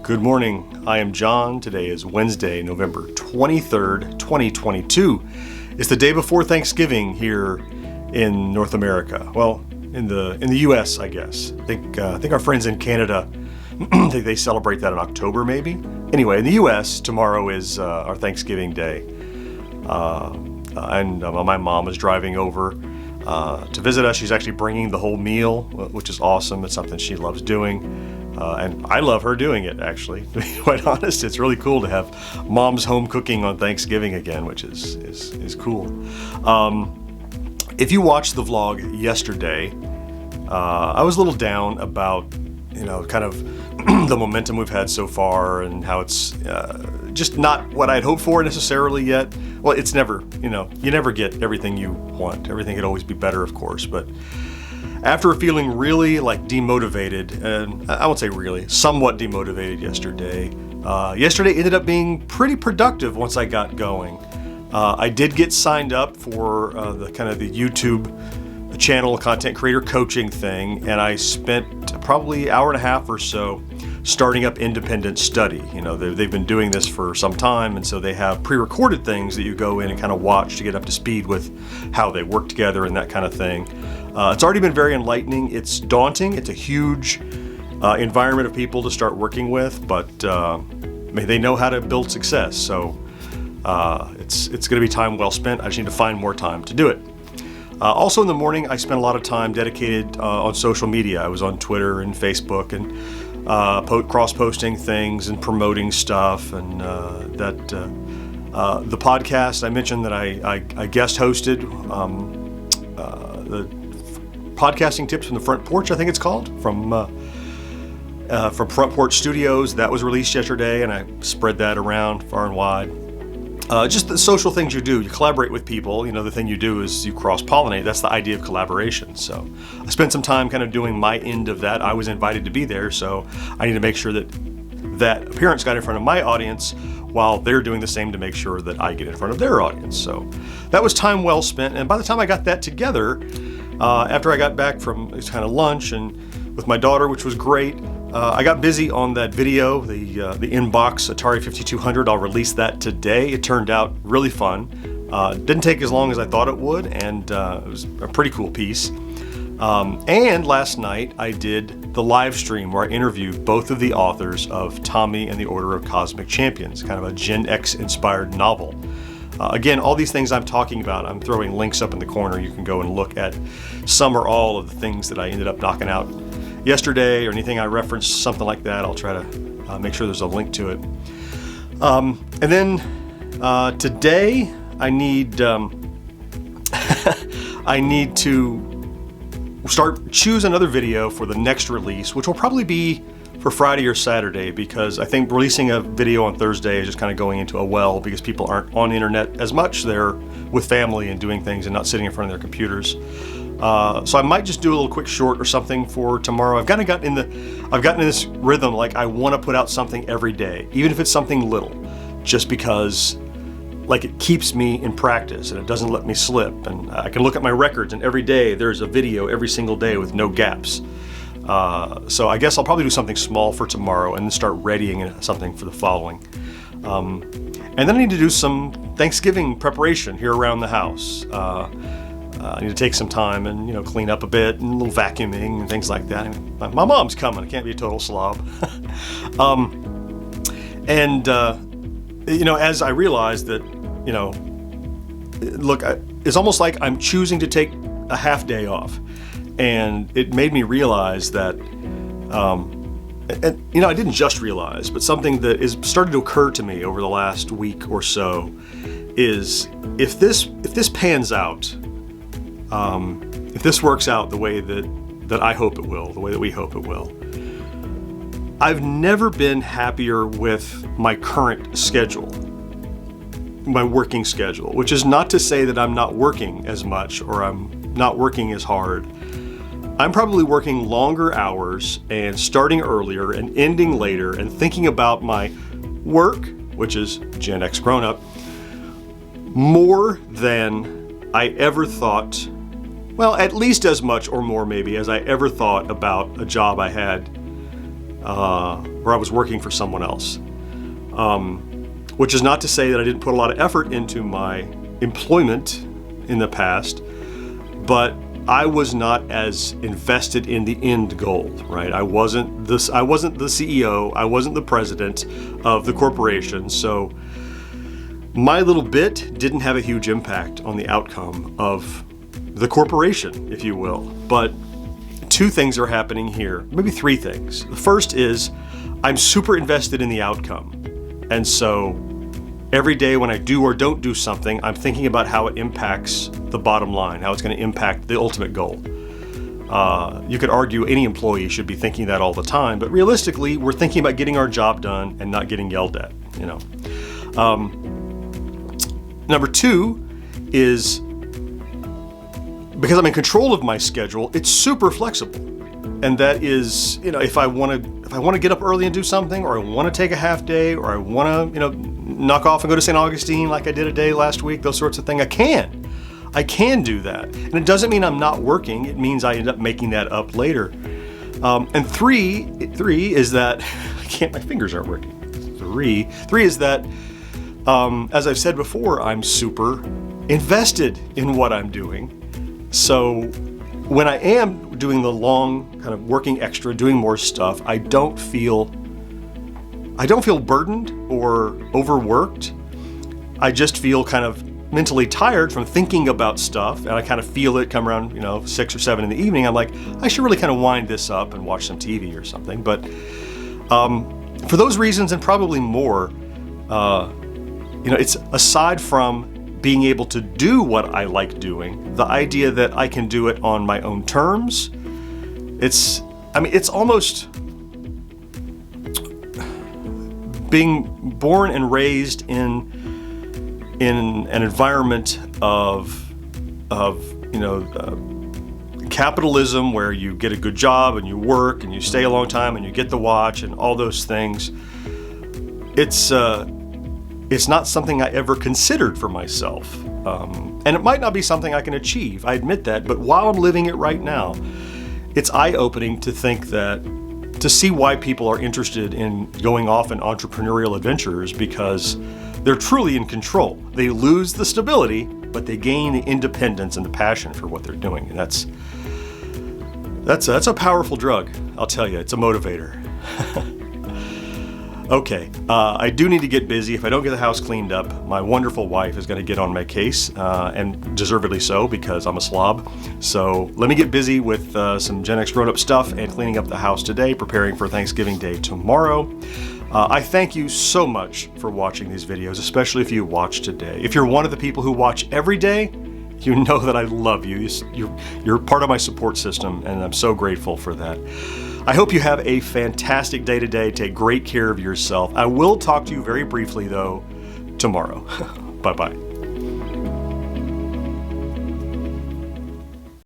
Good morning. I am John. Today is Wednesday, November 23rd, 2022. It's the day before Thanksgiving here in North America. Well, in the U.S., I guess. I think our friends in Canada, they celebrate that in October, maybe. Anyway, in the U.S., tomorrow is our Thanksgiving Day, and my mom is driving over to visit us. She's actually bringing the whole meal, which is awesome. It's something she loves doing. And I love her doing it, actually. To be quite honest, it's really cool to have mom's home cooking on Thanksgiving again, which is cool. If you watched the vlog yesterday, I was a little down about, kind of the momentum we've had so far and how it's just not what I'd hoped for necessarily yet. Well, it's never, you never get everything you want. Everything could always be better, of course, but after feeling really demotivated, and I won't say really, somewhat demotivated yesterday, yesterday ended up being pretty productive once I got going. I did get signed up for the YouTube channel content creator coaching thing, and I spent probably an hour and a half or so starting up independent study. They've been doing this for some time, and so they have pre-recorded things that you go in and kind of watch to get up to speed with how they work together and that kind of thing. It's already been very enlightening. It's daunting. It's a huge environment of people to start working with, but they know how to build success. So it's going to be time well spent. I just need to find more time to do it. Also in the morning, I spent a lot of time dedicated on social media. I was on Twitter and Facebook and cross-posting things and promoting stuff, and the podcast I mentioned that I guest hosted, the podcasting tips from the Front Porch, I think it's called, from Front Porch Studios. That was released yesterday, and I spread that around far and wide. Just the social things you do. You collaborate with people. The thing you do is you cross-pollinate. That's the idea of collaboration. So I spent some time kind of doing my end of that. I was invited to be there, so I need to make sure that appearance got in front of my audience while they're doing the same to make sure that I get in front of their audience. So that was time well spent. And by the time I got that together, after I got back from kind of lunch and with my daughter, which was great, I got busy on that video, the Inbox Atari 5200. I'll release that today. It turned out really fun. Didn't take as long as I thought it would, and it was a pretty cool piece. And last night I did the live stream where I interviewed both of the authors of Tommy and the Order of Cosmic Champions, kind of a Gen X inspired novel. Again, all these things I'm talking about, I'm throwing links up in the corner. You can go and look at some or all of the things that I ended up knocking out yesterday, or anything I referenced, something like that. I'll try to make sure there's a link to it. And then today I need I need to choose another video for the next release, which will probably be for Friday or Saturday, because I think releasing a video on Thursday is just kind of going into a well because people aren't on the internet as much. They're with family and doing things and not sitting in front of their computers. So I might just do a little quick short or something for tomorrow. I've kind of gotten in this rhythm, like I want to put out something every day, even if it's something little, just because it keeps me in practice and it doesn't let me slip. And I can look at my records, and every day there's a video every single day with no gaps. So I guess I'll probably do something small for tomorrow and then start readying something for the following. And then I need to do some Thanksgiving preparation here around the house. I need to take some time and clean up a bit and a little vacuuming and things like that. My mom's coming. I can't be a total slob. As I realized that, look, it's almost like I'm choosing to take a half day off. And it made me realize that, I didn't just realize, but something that is started to occur to me over the last week or so is if this pans out, if this works out the way that I hope it will, the way that we hope it will, I've never been happier with my current schedule, my working schedule, which is not to say that I'm not working as much or I'm not working as hard. I'm probably working longer hours and starting earlier and ending later and thinking about my work, which is GenXGrownUp, more than I ever thought, well, at least as much or more maybe as I ever thought about a job I had where I was working for someone else. Which is not to say that I didn't put a lot of effort into my employment in the past, but I was not as invested in the end goal, right? I wasn't the CEO, I wasn't the president of the corporation, so my little bit didn't have a huge impact on the outcome of the corporation, if you will. But two things are happening here, maybe three things. The first is I'm super invested in the outcome. And so every day when I do or don't do something, I'm thinking about how it impacts the bottom line, how it's going to impact the ultimate goal. You could argue any employee should be thinking that all the time, but realistically, we're thinking about getting our job done and not getting yelled at, you know. Number two is because I'm in control of my schedule, it's super flexible. And that is, you know, if I want to get up early and do something, or I want to take a half day, or I want to, you know, knock off and go to St. Augustine like I did a day last week, those sorts of things, I can do that. And it doesn't mean I'm not working. It means I end up making that up later. And three is that, my fingers aren't working. Three is that, as I've said before, I'm super invested in what I'm doing. So when I am doing the long kind of working extra, doing more stuff, I don't feel burdened or overworked. I just feel kind of mentally tired from thinking about stuff, and I kind of feel it come around, 6 or 7 in the evening. I'm like, I should really kind of wind this up and watch some TV or something. But for those reasons and probably more, it's aside from being able to do what I like doing, the idea that I can do it on my own terms, it's almost being born and raised in an environment of capitalism, where you get a good job and you work and you stay a long time and you get the watch and all those things. It's not something I ever considered for myself. And it might not be something I can achieve, I admit that, but while I'm living it right now, it's eye-opening to see why people are interested in going off in entrepreneurial adventures, because they're truly in control. They lose the stability, but they gain the independence and the passion for what they're doing. And that's a powerful drug, I'll tell you. It's a motivator. Okay, I do need to get busy. If I don't get the house cleaned up, my wonderful wife is going to get on my case, and deservedly so, because I'm a slob. So let me get busy with some GenXGrownUp stuff and cleaning up the house today, preparing for Thanksgiving Day tomorrow. I thank you so much for watching these videos, especially if you watch today. If you're one of the people who watch every day, you know that I love you. You're part of my support system, and I'm so grateful for that. I hope you have a fantastic day today. Take great care of yourself. I will talk to you very briefly, though, tomorrow. Bye-bye.